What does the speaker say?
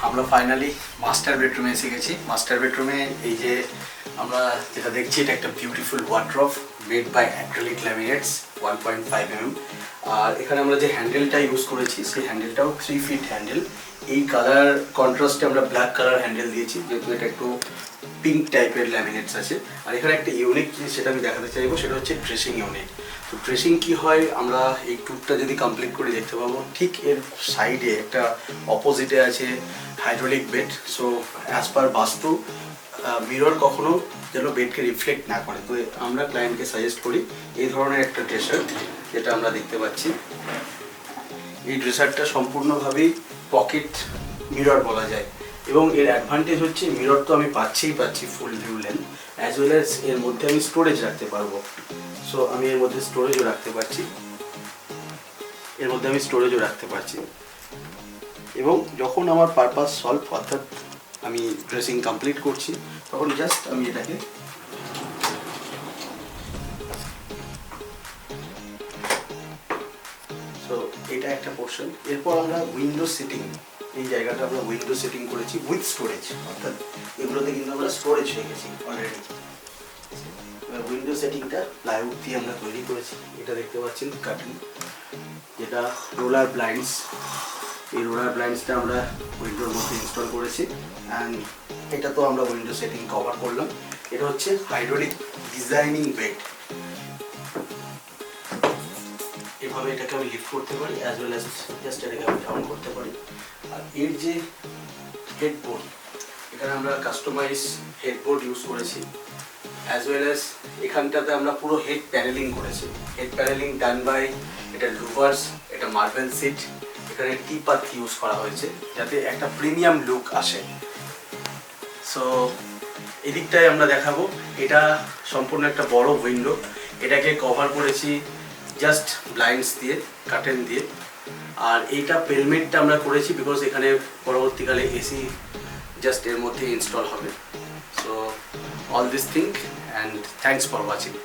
আমরা finally master বেডরুমে এসে গেছি। মাস্টার বেডরুমে এই যে আমরা যেটা দেখছি এটা একটা beautiful wardrobe made by acrylic laminates 1.5 mm। আর এখানে আমরা যে হ্যান্ডেলটা ইউজ করেছি সেই হ্যান্ডেলটাও 3 ফিট হ্যান্ডেল। এই কালার কন্ট্রাস্টে আমরা ব্ল্যাক কালার হ্যান্ডেল দিয়েছি, যেহেতু এটা একটু পিঙ্ক টাইপের ল্যামিনেটস আছে। আর এখানে একটা ইউনিক জিনিস সেটা আমি দেখাতে চাইবো, সেটা হচ্ছে ড্রেসিং ইউনিট। তো ড্রেসিং কি হয় আমরা এই ট্যুরটা যদি কমপ্লিট করে দেখতে পাবো। ঠিক এর সাইডে একটা অপোজিটে আছে hydraulic bed. So as per বাস্তু মিরর কখনো যেন বেডকে রিফ্লেক্ট না করে, তো আমরা ক্লায়েন্টকে সাজেস্ট করি এই ধরনের একটা ড্রেসার, যেটা আমরা দেখতে পাচ্ছি। এই ড্রেসারটা সম্পূর্ণভাবেই পকেট মিরর বলা যায়, এবং এর অ্যাডভান্টেজ হচ্ছে মিরর তো আমি পাচ্ছি ফুল view length, as well as এর মধ্যে আমি স্টোরেজ রাখতে পারবো। সো আমি এর মধ্যে স্টোরেজও রাখতে পারছি, এবং যখন আমার পারপাস সলভ, অর্থাৎ আমি ড্রেসিং কমপ্লিট করছি, তখন জাস্ট আমি এটাকে সো এটা একটা পোর্শন। এরপর আমরা উইন্ডো সিটিং, এই জায়গাটা আমরা উইন্ডো সিটিং করেছি উইথ স্টোরেজ, অর্থাৎ এগুলোতে কিন্তু আমরা স্টোরেজ হয়ে গেছি অলরেডি। উইন্ডো সেটিংটা প্লাইউড দিয়ে আমরা তৈরি করেছি। এটা দেখতে পাচ্ছেন কার্টেন, যেটা রোলার ব্লাইন্ডস। এই রোলার ব্লাইন্ডসটা আমরা উইন্ডোর মধ্যে ইনস্টল করেছি, অ্যান্ড এটা তো আমরা উইন্ডো সেটিং কভার করলাম। এটা হচ্ছে হাইড্রোলিক ডিজাইনিং বেড। এভাবে এটাকে আমি লিফট করতে পারি, অ্যাজ ওয়েল অ্যাজ জাস্ট এটাকে আমি ডাউন করতে পারি। আর এর যে হেডবোর্ড, এখানে আমরা কাস্টমাইজ হেডবোর্ড ইউজ করেছি, অ্যাজ ওয়েল অ্যাজ এখানটাতে আমরা পুরো হেড প্যানেলিং করেছি। হেড প্যানেলিং ডান বাই এটা লুভার্স, এটা মার্বেল সিট, এখানে টি পাত ইউজ করা হয়েছে যাতে একটা প্রিমিয়াম লুক আসে। সো এদিকটায় আমরা দেখাবো, এটা সম্পূর্ণ একটা বড় উইন্ডো, এটাকে কভার করেছি জাস্ট ব্লাইন্ডস দিয়ে, কার্টেন দিয়ে। আর এইটা পেলমেটটা আমরা করেছি বিকজ এখানে পরবর্তীকালে এসি জাস্ট এর মধ্যে ইনস্টল হবে। So all this thing, and thanks for watching.